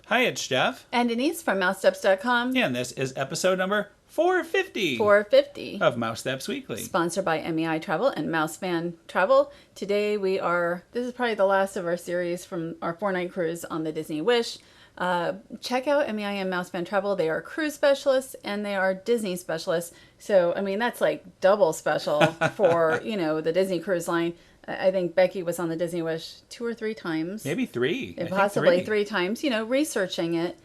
Hi, it's Jeff. And Denise from Mousesteps.com. And this is episode number 450. 450. Of Mousesteps Weekly. Sponsored by MEI Travel and Mousefan Travel. Today this is probably the last of our series from our 4-night cruise on the Disney Wish. Check out MEI and Mousefan Travel. They are cruise specialists and they are Disney specialists. So, I mean, that's like double special for, the Disney Cruise Line. I think Becky was on the Disney Wish 2 or 3 times. Maybe 3. Possibly 3 times, researching it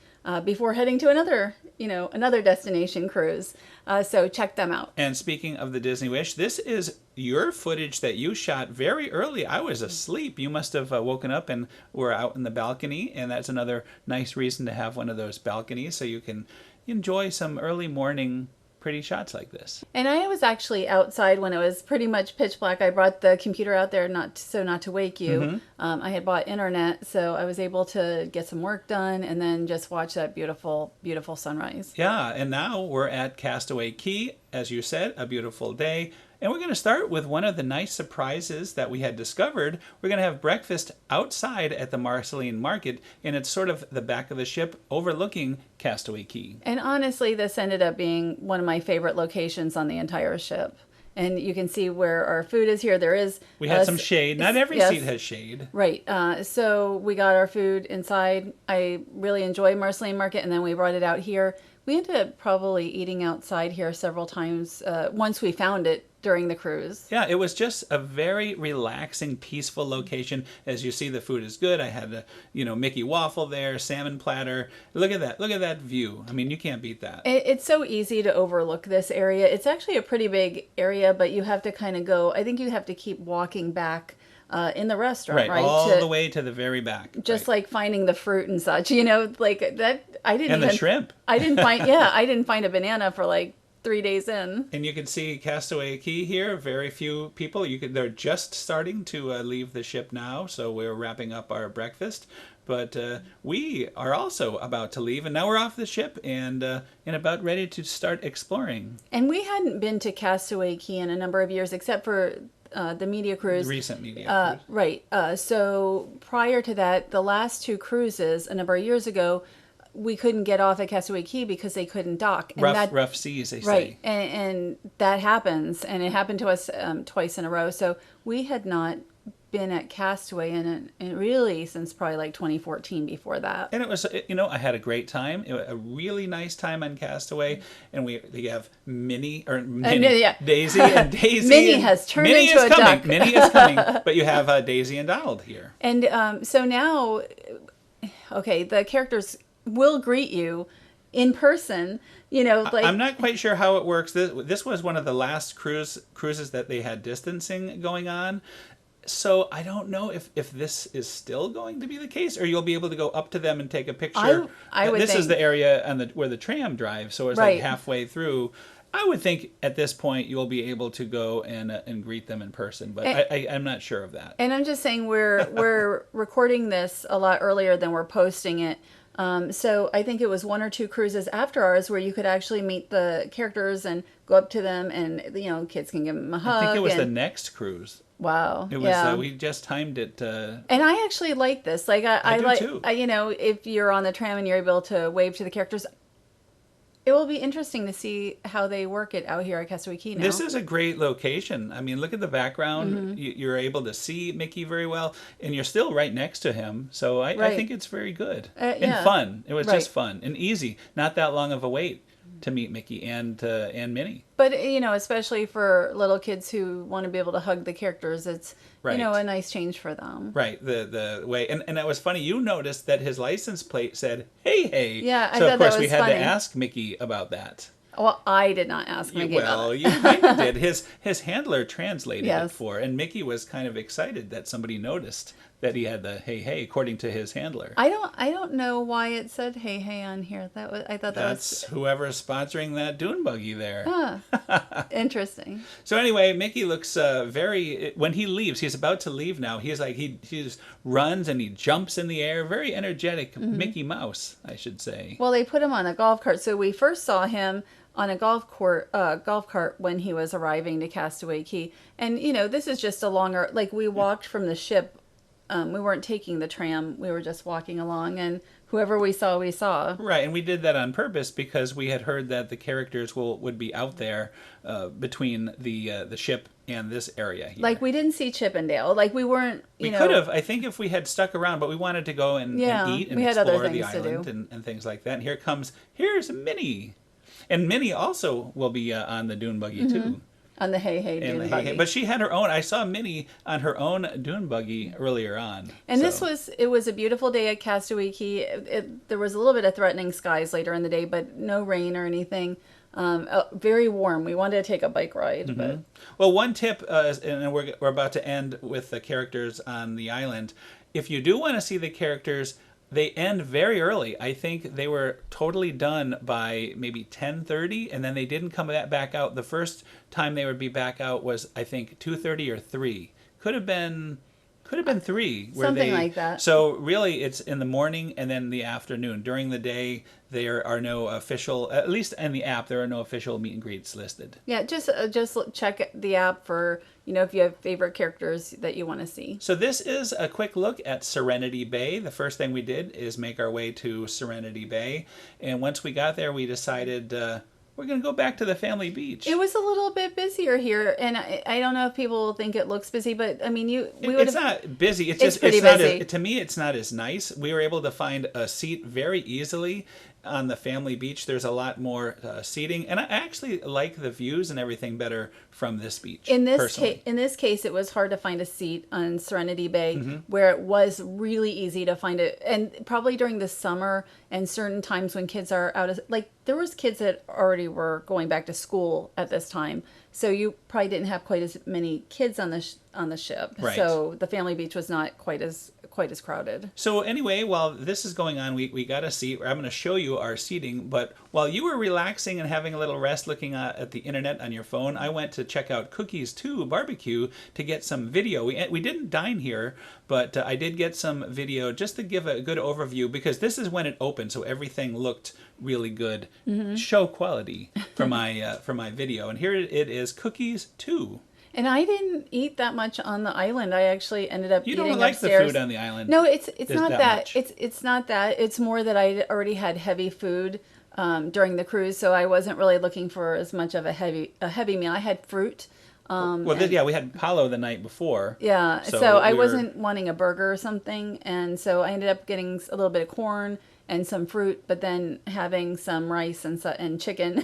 before heading to another destination cruise. So check them out. And speaking of the Disney Wish, this is your footage that you shot very early. I was asleep. You must have woken up and were out in the balcony. And that's another nice reason to have one of those balconies so you can enjoy some early morning pretty shots like this. And I was actually outside when it was pretty much pitch black. I brought the computer out there not to wake you. Mm-hmm. I had bought internet, so I was able to get some work done and then just watch that beautiful, beautiful sunrise. Yeah, and now we're at Castaway Cay, as you said, a beautiful day. And we're going to start with one of the nice surprises that we had discovered. We're going to have breakfast outside at the Marceline market, and it's sort of the back of the ship overlooking Castaway Cay. And honestly, this ended up being one of my favorite locations on the entire ship. And you can see where our food is here. We had some shade. Not every seat has shade. Right. So we got our food inside. I really enjoy Marceline Market, and then we brought it out here. We ended up probably eating outside here several times once we found it during the cruise. Yeah, it was just a very relaxing, peaceful location. As you see, the food is good. I had a, Mickey waffle there, salmon platter. Look at that. Look at that view. I mean, you can't beat that. It's so easy to overlook this area. It's actually a pretty big area, but you have to kind of go, I think you have to keep walking back in the restaurant, right? All the way to the very back. Just like finding the fruit and such, like that. The shrimp. I didn't find a banana for like 3 days in. And you can see Castaway Cay here. Very few people. They're just starting to leave the ship now, so we're wrapping up our breakfast. But we are also about to leave, and now we're off the ship and about ready to start exploring. And we hadn't been to Castaway Cay in a number of years, except for the media cruise. The recent media cruise. Right. So prior to that, the last 2 cruises, a number of years ago, we couldn't get off at Castaway Cay because they couldn't dock. And rough seas, they say. Right, and that happens, and it happened to us twice in a row. So we had not been at Castaway in really since probably like 2014 before that. And it was, I had a great time. A really nice time on Castaway. And we have Daisy and Daisy. Minnie has turned into a duck. Minnie is coming. But you have Daisy and Donald here. And so now, okay, the characters will greet you in person. I'm not quite sure how it works. This was one of the last cruises that they had distancing going on. So I don't know if this is still going to be the case, or you'll be able to go up to them and take a picture. I would This think. is the area where the tram drives, so it's right. like halfway through. I would think at this point you'll be able to go and greet them in person, but I'm not sure of that. And I'm just saying we're recording this a lot earlier than we're posting it. So I think it was 1 or 2 cruises after ours where you could actually meet the characters and go up to them, and kids can give them a hug. I think it was the next cruise. Wow. It was we just timed it. And I actually like this. Like I do like too. If you're on the tram and you're able to wave to the characters, it will be interesting to see how they work it out here at Castaway Cay now. This is a great location. I mean, look at the background. Mm-hmm. You're able to see Mickey very well, and you're still right next to him. So I think it's very good and fun. It was just fun and easy. Not that long of a wait to meet Mickey and Minnie. But especially for little kids who want to be able to hug the characters, it's a nice change for them. Right. The way and that was funny. You noticed that his license plate said "Hey, hey." Yeah, I so thought of course that was we had funny. to ask Mickey about that. Well, I did not ask Mickey about it. You kind of did. His handler translated Yes. it and Mickey was kind of excited that somebody noticed that he had the "hey, hey" according to his handler. I don't know why it said "hey, hey" on here. That's whoever's sponsoring that dune buggy there. Interesting. So anyway, Mickey looks when he leaves, he's about to leave now. He's like he just runs and he jumps in the air, very energetic. Mm-hmm. Mickey Mouse, I should say. Well, they put him on a golf cart. So we first saw him on a golf cart when he was arriving to Castaway Cay. And this is just a longer, like we walked from the ship. We weren't taking the tram. We were just walking along, and whoever we saw, we saw. Right, and we did that on purpose because we had heard that the characters would be out there between the ship and this area here. Like, we didn't see Chippendale. Like, we weren't, we could have, I think, if we had stuck around, but we wanted to go and eat and we had other explore the things to island do. and things like that. And here's Minnie. And Minnie also will be on the dune buggy, too. On the Hey Dune buggy. But she had her own. I saw Minnie on her own dune buggy earlier on. And it was a beautiful day at Castaway Cay. There was a little bit of threatening skies later in the day, but no rain or anything. Very warm. We wanted to take a bike ride. But Well, one tip, and we're about to end with the characters on the island. If you do want to see the characters, they end very early. I think they were totally done by maybe 10:30, and then they didn't come back out. The first time they would be back out was, I think, 2:30 or 3. Could have been 3. Something like that. So really, it's in the morning and then the afternoon. During the day, there are no official, at least in the app, there are no official meet and greets listed. Yeah, just check the app for, if you have favorite characters that you want to see. So this is a quick look at Serenity Bay. The first thing we did is make our way to Serenity Bay. And once we got there, we decided we're going to go back to the family beach. It was a little bit busier here, and I don't know if people think it looks busy, but I mean, it's not busy. It's pretty busy. To me, it's not as nice. We were able to find a seat very easily on the family beach. There's a lot more seating, and I actually like the views and everything better from this beach. In this case, it was hard to find a seat on Serenity Bay, where it was really easy to find it, and probably during the summer and certain times when kids are out of, like, there was kids that already were going back to school at this time, so you probably didn't have quite as many kids on the ship. Right. So the family beach was not quite as crowded. So anyway, while this is going on, we got a seat. I'm going to show you our seating, but while you were relaxing and having a little rest looking at the internet on your phone, I went to check out Cookies 2 Barbecue to get some video. We didn't dine here, but I did get some video just to give a good overview, because this is when it opened, so everything looked really good. Show quality for my video. And here it is, Cookies 2. And I didn't eat that much on the island. I actually ended up eating upstairs. You don't like the food on the island? No, it's not that. It's not that. It's more that I already had heavy food during the cruise, so I wasn't really looking for as much of a heavy meal. I had fruit. We had Palo the night before. Yeah, so I wasn't wanting a burger or something, and so I ended up getting a little bit of corn and some fruit, but then having some rice and chicken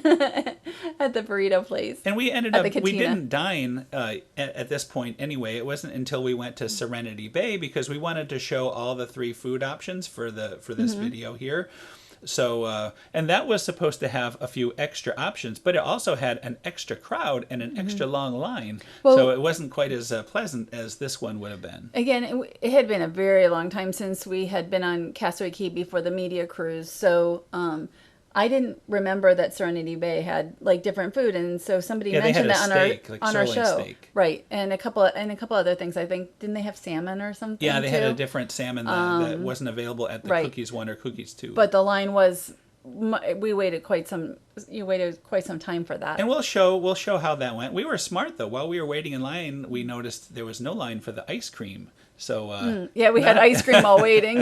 at the burrito place. And we ended up, we didn't dine at this point anyway. It wasn't until we went to Serenity Bay, because we wanted to show all the 3 food options for this video here. So, and that was supposed to have a few extra options, but it also had an extra crowd and an extra long line. Well, so it wasn't quite as pleasant as this one would have been. Again, it had been a very long time since we had been on Castaway Cay before the media cruise. So, I didn't remember that Serenity Bay had like different food, and so somebody mentioned that on our show, steak. Right? And a couple other things. I think, didn't they have salmon or something? Yeah, they had a different salmon that wasn't available at the Cookies 1 or Cookies 2. But the line was, we waited quite some time for that. And we'll show how that went. We were smart though. While we were waiting in line, we noticed there was no line for the ice cream. So we had ice cream while waiting.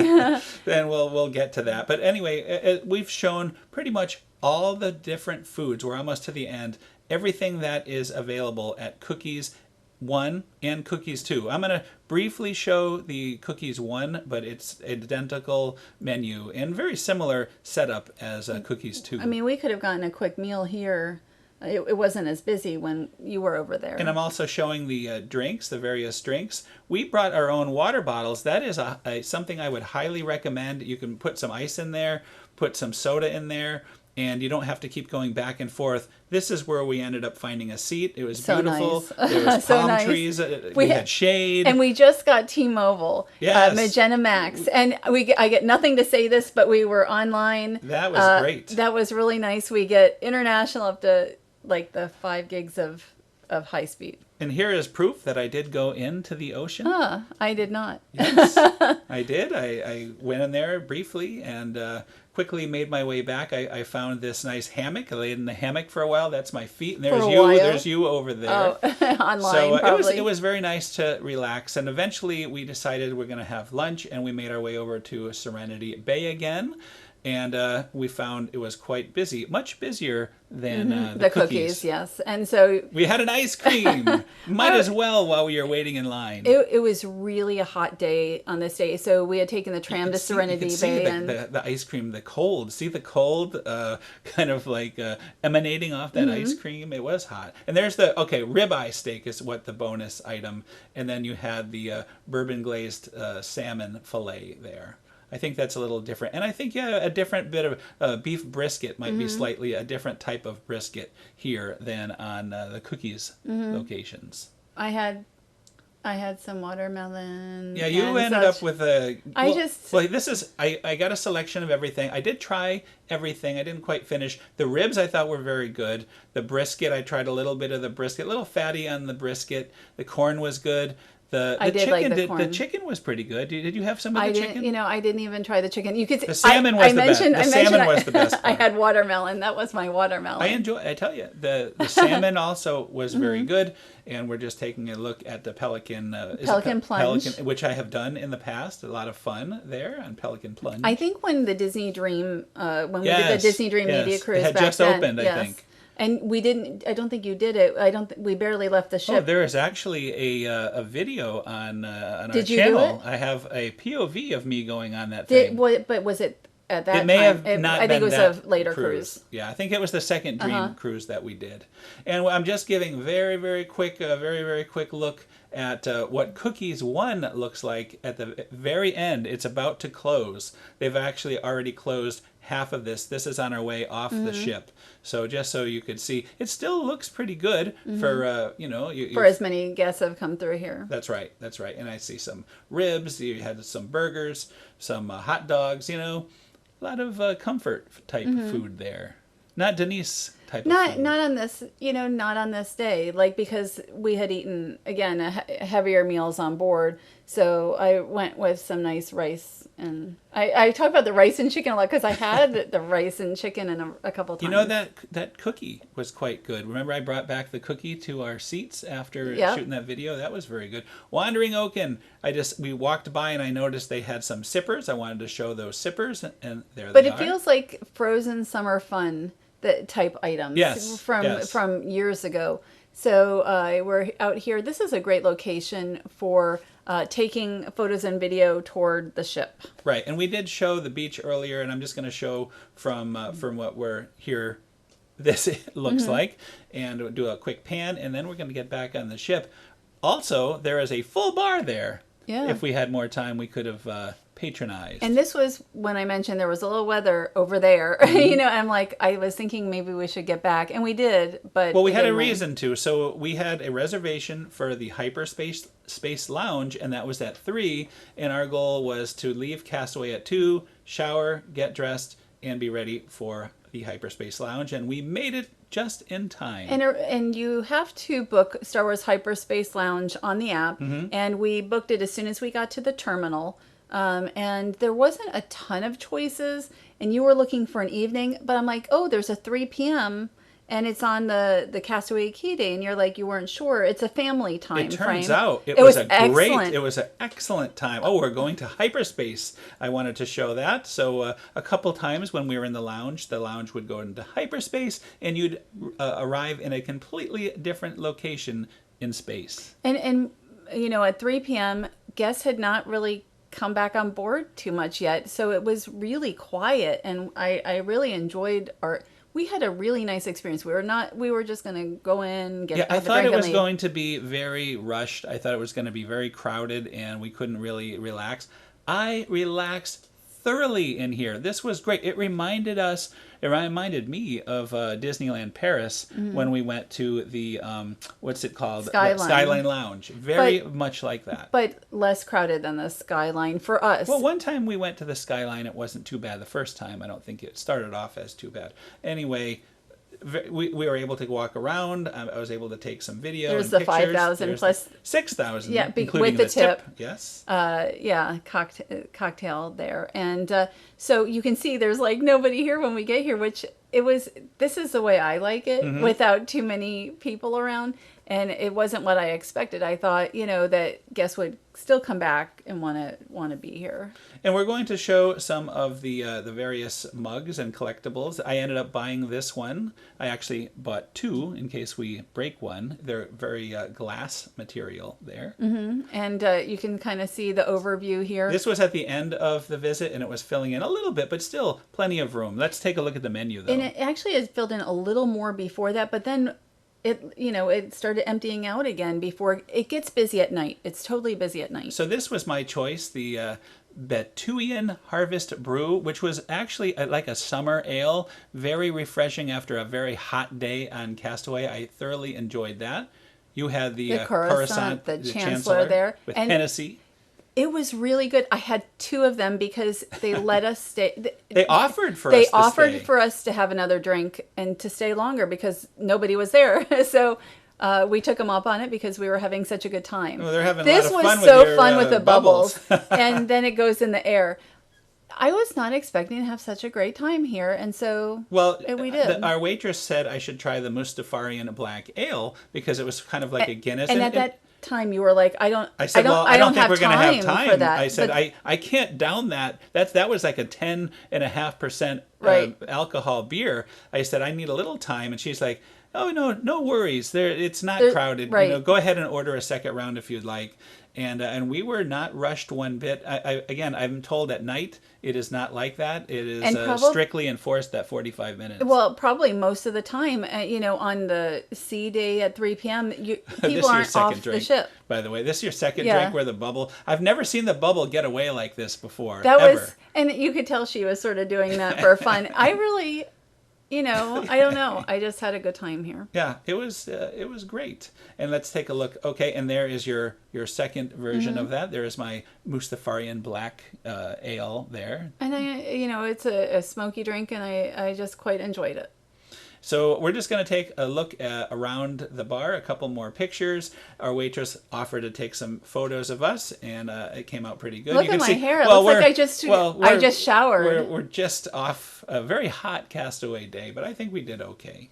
Then we'll get to that. But anyway, we've shown pretty much all the different foods. We're almost to the end. Everything that is available at Cookies 1 and Cookies 2. I'm going to briefly show the Cookies 1, but it's identical menu and very similar setup as Cookies 2. I mean, we could have gotten a quick meal here. It wasn't as busy when you were over there. And I'm also showing the drinks, the various drinks. We brought our own water bottles. That is something I would highly recommend. You can put some ice in there, put some soda in there, and you don't have to keep going back and forth. This is where we ended up finding a seat. It was so beautiful. Nice. There was palm trees. We had shade. And we just got T-Mobile, Magenta Max. And I get nothing to say this, but we were online. That was great. That was really nice. We get international up to like the 5 gigs of of high speed. And here is proof that I did go into the ocean. I did not. Yes, I did. I went in there briefly and quickly made my way back. I found this nice hammock. I laid in the hammock for a while. That's my feet. And there's you. While. There's you over there. Oh, online so probably. it was very nice to relax. And eventually we decided we're going to have lunch, and we made our way over to Serenity Bay again. And we found it was quite busy, much busier than the cookies. Yes. And so we had an ice cream. Might as well while we were waiting in line. It was really a hot day on this day. So we had taken the tram to Serenity Bay. The ice cream, the cold. See the cold kind of like emanating off that ice cream. It was hot. And there's the, ribeye steak is what the bonus item. And then you had the bourbon glazed salmon fillet there. I think that's a little different. And I think, a different bit of beef brisket might be slightly a different type of brisket here than on the cookies locations. I had some watermelon. Yeah, you ended up with a... I got a selection of everything. I did try everything. I didn't quite finish. The ribs I thought were very good. The brisket, I tried a little bit of the brisket. A little fatty on the brisket. The corn was good. The chicken was pretty good. Did you have some of the chicken? I didn't even try the chicken. You could. The salmon was the best. The salmon was the best part. I had watermelon. That was my watermelon. I tell you, the salmon also was very good. And we're just taking a look at the Pelican Plunge, which I have done in the past. A lot of fun there on Pelican Plunge. I think when the Disney Dream, we did the Disney Dream Media Cruise, it had just opened. I think. And we didn't. I don't think you did it. We barely left the ship. Oh, there is actually a video on our did you channel. Do it? I have a POV of me going on that thing. But was it at that time? It may have not I think been it was a later cruise. Yeah, I think it was the second Dream cruise that we did. And I'm just giving very, very quick look at what Cookies 1 looks like at the very end. It's about to close. They've actually already closed half of this. This is on our way off the ship. So just so you could see, it still looks pretty good for, for as many guests have come through here. That's right. And I see some ribs. You had some burgers, some hot dogs, a lot of comfort type food there. Not Denise type of food. Not on this, not on this day. Because we had eaten, again, heavier meals on board. So I went with some nice rice. And I talk about the rice and chicken a lot because I had the rice and chicken in a couple times. That cookie was quite good. Remember I brought back the cookie to our seats after shooting that video? That was very good. Wandering Oaken, we walked by and I noticed they had some sippers. I wanted to show those sippers, and there they are. But it feels like frozen summer fun type items from years ago. So we're out here. This is a great location for taking photos and video toward the ship. Right, and we did show the beach earlier, and I'm just going to show from what we're here, this looks like, and do a quick pan, and then we're going to get back on the ship. Also, there is a full bar there. Yeah. If we had more time, we could have patronized. And this was when I mentioned there was a little weather over there. I'm like, I was thinking maybe we should get back, and we did, but we had a reason to. So we had a reservation for the Hyperspace Lounge, and that was at 3. And our goal was to leave Castaway at 2, shower, get dressed, and be ready for the Hyperspace Lounge. And we made it just in time. And you have to book Star Wars Hyperspace Lounge on the app, and we booked it as soon as we got to the terminal. And there wasn't a ton of choices, and you were looking for an evening, but I'm like, there's a 3 p.m. and it's on the Castaway Cay day, and you're like, you weren't sure. It's a family time. It turns out it was an excellent time. Oh, we're going to hyperspace. I wanted to show that. So a couple times when we were in the lounge would go into hyperspace, and you'd arrive in a completely different location in space. And at 3 p.m., guests had not really come back on board too much yet, so it was really quiet, and I really enjoyed we had a really nice experience. We were just going to go in, I thought it was going to be very rushed. I thought it was going to be very crowded, and we couldn't really relax. I relaxed thoroughly in here. This was great. It reminded me of Disneyland Paris when we went to the what's it called? Skyline Lounge. Very much like that. But less crowded than the Skyline for us. Well, one time we went to the Skyline, it wasn't too bad. The first time, I don't think it started off as too bad. Anyway, we were able to walk around. I was able to take some video. There's and the pictures. 5,000 There's plus 6,000, yeah, including with the tip. Yes. Yeah, cocktail there. And so you can see there's like nobody here when we get here, which this is the way I like it, without too many people around. And it wasn't what I expected. I thought, that guests would still come back and want to be here. And we're going to show some of the various mugs and collectibles. I ended up buying this one. I actually bought two in case we break one. They're very glass material there. Mm-hmm. And you can kind of see the overview here. This was at the end of the visit, and it was filling in a little bit, but still plenty of room. Let's take a look at the menu, though. And it actually has filled in a little more before that, but then it started emptying out again before it gets busy at night. It's totally busy at night. So this was my choice, the Betuian Harvest Brew, which was actually like a summer ale, very refreshing after a very hot day on Castaway. I thoroughly enjoyed that. You had the Coruscant, the Chancellor there. With and Hennessy. It was really good. I had two of them because they let us stay. They offered for us to have another drink and to stay longer because nobody was there. So we took them up on it because we were having such a good time. Well, they're having this a lot of fun was so with your, fun with the bubbles. And then it goes in the air. I was not expecting to have such a great time here, and so we did. Our waitress said I should try the Mustafarian Black Ale because it was kind of like a Guinness. And at that time, you were like, I don't think we're going to have time for that. I said, I can't down that. That was like a 10.5% alcohol beer. I said, I need a little time. And she's like, oh, no worries. It's not crowded. Right. Go ahead and order a second round if you'd like. And we were not rushed one bit. I'm told at night it is not like that. It is strictly enforced at 45 minutes. Well, probably most of the time, on the sea day at 3 p.m., people aren't off the ship. By the way, this is your second drink where the bubble. I've never seen the bubble get away like this before. And you could tell she was sort of doing that for fun. I really. I don't know. I just had a good time here. Yeah, it was great. And let's take a look. Okay, and there is your second version of that. There is my Mustafarian Black Ale there. And it's a smoky drink, and I just quite enjoyed it. So we're just going to take a look around the bar, a couple more pictures. Our waitress offered to take some photos of us, and it came out pretty good. Look at my hair. It looks like I just showered. We're just off a very hot Castaway day, but I think we did okay.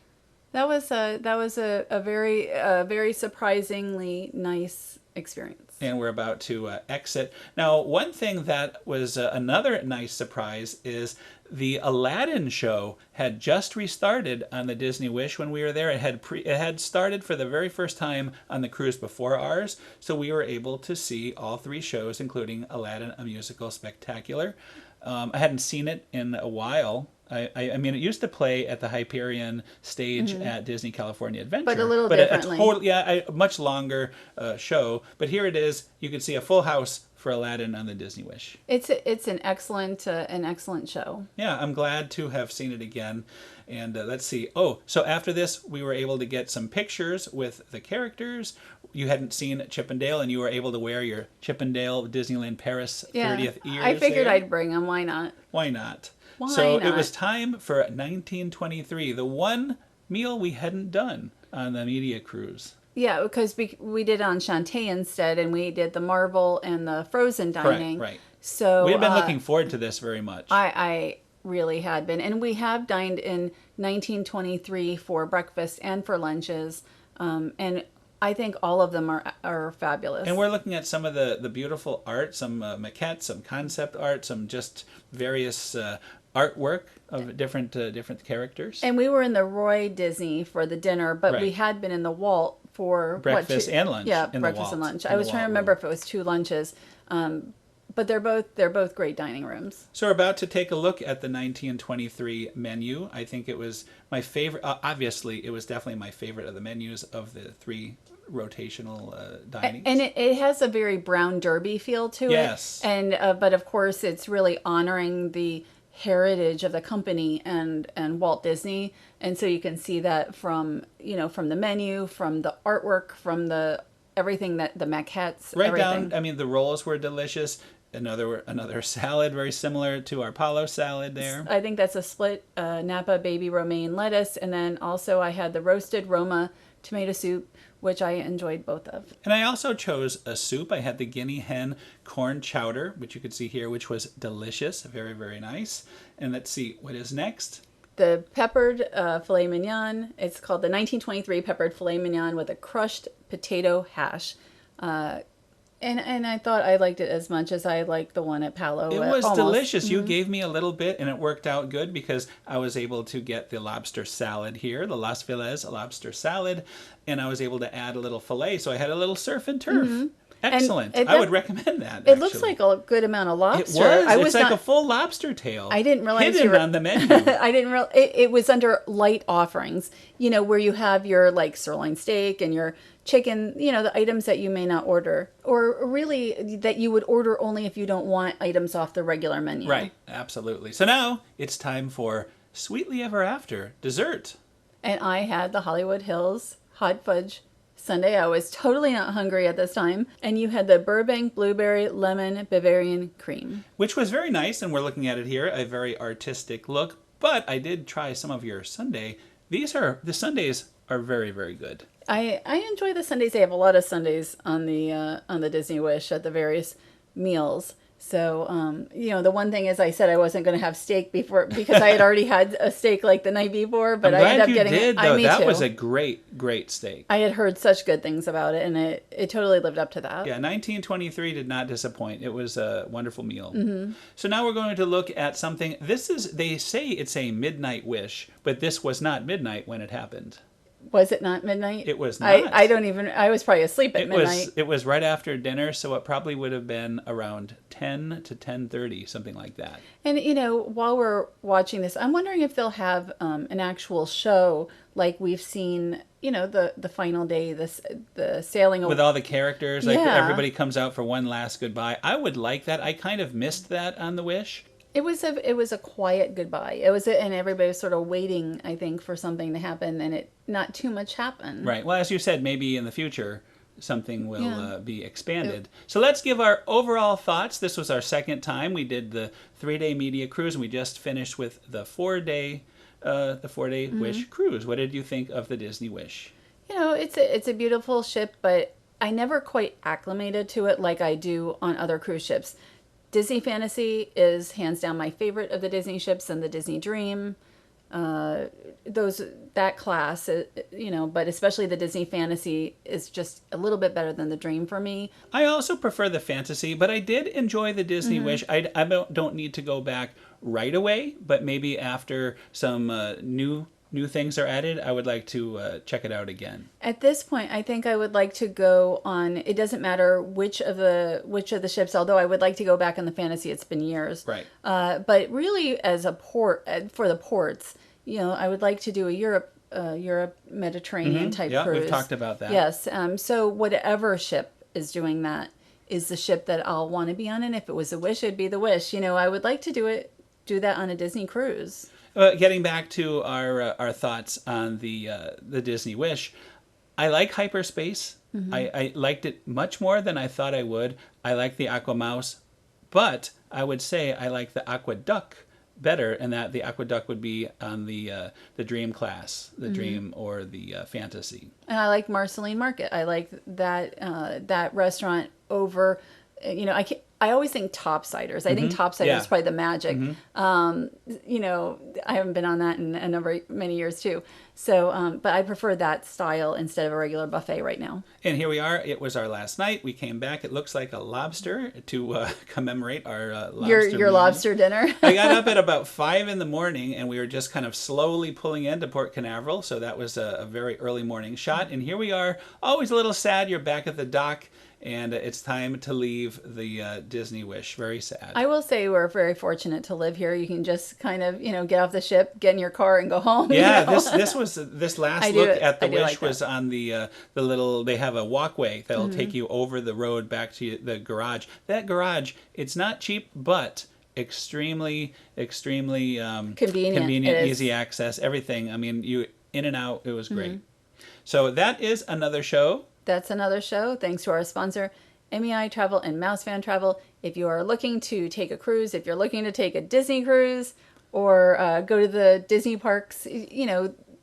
That was a very surprisingly nice experience. And we're about to exit. Now, one thing that was another nice surprise is the Aladdin show had just restarted on the Disney Wish when we were there. It had started for the very first time on the cruise before ours, so we were able to see all three shows, including Aladdin, a Musical Spectacular. I hadn't seen it in a while. I mean, it used to play at the Hyperion stage at Disney California Adventure. But a little differently. A much longer show. But here it is. You can see a full house for Aladdin on the Disney Wish. It's an excellent show. Yeah, I'm glad to have seen it again. And let's see. Oh, so after this, we were able to get some pictures with the characters. You hadn't seen Chippendale, and you were able to wear your Chippendale Disneyland Paris 30th years. I figured I'd bring them. Why not? Why not? Why so not? It was time for 1923, the one meal we hadn't done on the media cruise. Yeah, because we did on Shantae instead, and we did the Marvel and the Frozen dining. Right. So we've been looking forward to this very much. I really had been, and we have dined in 1923 for breakfast and for lunches, and I think all of them are fabulous. And we're looking at some of the beautiful art, some maquettes, some concept art, some just various artwork of different characters. And we were in the Roy Disney for the dinner, but we had been in the Walt for breakfast and lunch. Yeah, breakfast and lunch. I was trying to remember if it was 2 lunches. But they're both great dining rooms. So we're about to take a look at the 1923 menu. I think it was my favorite. Obviously, it was definitely my favorite of the menus of the 3 rotational dinings. And it has a very Brown Derby feel to it. Yes. And but of course, it's really honoring the heritage of the company and Walt Disney. And so you can see that from the menu, from the artwork, from everything that the maquettes, right everything. down. I mean, the rolls were delicious. another salad very similar to our Palo salad there. I think that's a split Napa baby romaine lettuce. And then also I had the roasted Roma tomato soup, which I enjoyed both of. And I also chose a soup. I had the guinea hen corn chowder, which you could see here, which was delicious, very, very nice. And let's see, what is next? The peppered filet mignon. It's called the 1923 peppered filet mignon with a crushed potato hash. And I thought I liked it as much as I liked the one at Palo. It was almost. delicious. You gave me a little bit, and it worked out good because I was able to get the lobster salad here, the Las Filets lobster salad, and I was able to add a little filet, so I had a little surf and turf. Excellent. I would recommend that. It looks like a good amount of lobster. It's like a full lobster tail. I didn't realize hidden on the menu. I didn't realize it was under light offerings. You know, where you have your like sirloin steak and your chicken. You know, the items that you may not order, or really that you would order only if you don't want items off the regular menu. Right. Absolutely. So now it's time for Sweetly Ever After dessert. And I had the Hollywood Hills hot fudge sundae. I was totally not hungry at this time. And you had the Burbank Blueberry Lemon Bavarian Cream. Which was very nice, and we're looking at it here, a very artistic look. But I did try some of your sundae. The sundaes are very, very good. I enjoy the sundaes. They have a lot of sundaes on the Disney Wish at the various meals. So, you know, the one thing is I said I wasn't going to have steak before because I had already had a steak like the night before, but I ended up getting it. That was a great, great steak. I had heard such good things about it, and it totally lived up to that. Yeah, 1923 did not disappoint. It was a wonderful meal. So now we're going to look at something. They say it's a midnight wish, but this was not midnight when it happened. Was it not midnight? It was not. I was probably asleep at midnight. It was right after dinner, so it probably would have been around 10 to 10:30, something like that. And, you know, while we're watching this, I'm wondering if they'll have an actual show like we've seen, you know, the final day, the sailing. With all the characters, like Yeah. everybody comes out for one last goodbye. I would like that. I kind of missed that on the Wish. It was a quiet goodbye. And everybody was sort of waiting, I think, for something to happen, and not too much happened. Right. Well, as you said, maybe in the future something will be expanded. So let's give our overall thoughts. This was our second time. We did the 3-day media cruise, and we just finished with the 4-day Wish cruise. What did you think of the Disney Wish? You know, it's a beautiful ship, but I never quite acclimated to it like I do on other cruise ships. Disney Fantasy is hands down my favorite of the Disney ships, and the Disney Dream, that class, you know, but especially the Disney Fantasy is just a little bit better than the Dream for me. I also prefer the Fantasy, but I did enjoy the Disney Wish. I don't need to go back right away, but maybe after some new things are added, I would like to check it out again. At this point, I think I would like to go on. It doesn't matter which of the ships, although I would like to go back on the Fantasy. It's been years, right? But really, as a port for the ports, you know, I would like to do a Europe Mediterranean type cruise. Yeah, we've talked about that. Yes. So whatever ship is doing that is the ship that I'll want to be on, and if it was a Wish, it'd be the Wish. You know, I would like to do that on a Disney cruise. Getting back to our thoughts on the Disney Wish, I like Hyperspace. I liked it much more than I thought I would. I like the Aqua Mouse, but I would say I like the Aqua Duck better, and that the Aqua Duck would be on the Dream class, the Dream or the Fantasy. And I like Marceline Market. I like that restaurant over. You know, I always think Topsiders. I think Topsiders is probably the magic. You know, I haven't been on that in many years too. So, but I prefer that style instead of a regular buffet right now. And here we are. It was our last night. We came back. It looks like a lobster to commemorate our lobster your lobster dinner. I got up at about 5 in the morning, and we were just kind of slowly pulling into Port Canaveral. So that was a very early morning shot. And here we are. Always a little sad. You're back at the dock. And it's time to leave the Disney Wish. Very sad. I will say we're very fortunate to live here. You can just kind of, you know, get off the ship, get in your car, and go home. Yeah, you know? this last look at the Wish like was on the little. They have a walkway that'll take you over the road back to the garage. That garage, it's not cheap, but extremely convenient, easy access, everything. I mean, you in and out. It was great. So that is another show. That's another show. Thanks to our sponsor, MEI Travel and Mousefan Travel. If you are looking to take a cruise, if you're looking to take a Disney cruise or go to the Disney parks,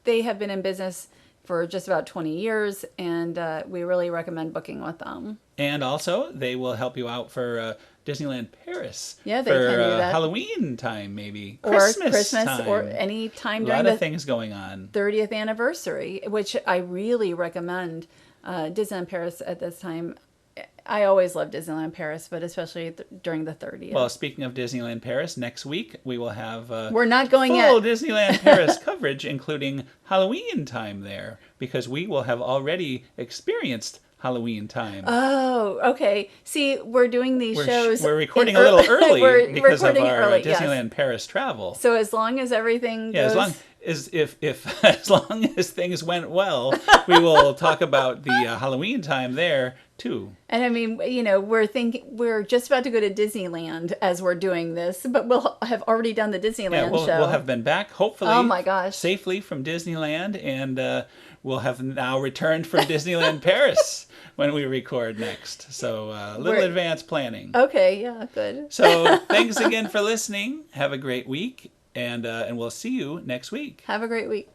they have been in business for just about 20 years, and we really recommend booking with them. And also, they will help you out for Disneyland Paris. Yeah, they for, can do that. Halloween time, maybe. Or Christmas time. or any time A during lot the of things going on. 30th anniversary, which I really recommend Disneyland Paris at this time. I always love Disneyland Paris, but especially during the 30th. Well, speaking of Disneyland Paris, next week we will have We're not going full yet. Disneyland Paris coverage, including Halloween time there, because we will have already experienced Halloween time. Oh, okay. See, we're doing these shows. We're recording a little early because of our early, Disneyland yes. Paris travel. So as long as everything Yeah, goes... as long as things went well, we will talk about the Halloween time there too. And I mean, we're just about to go to Disneyland as we're doing this, but we'll have already done the Disneyland show. We'll have been back, hopefully, oh my gosh, safely from Disneyland, and we'll have now returned from Disneyland Paris when we record next. So little advanced planning. Okay, yeah, good. So thanks again for listening. Have a great week, and we'll see you next week. Have a great week.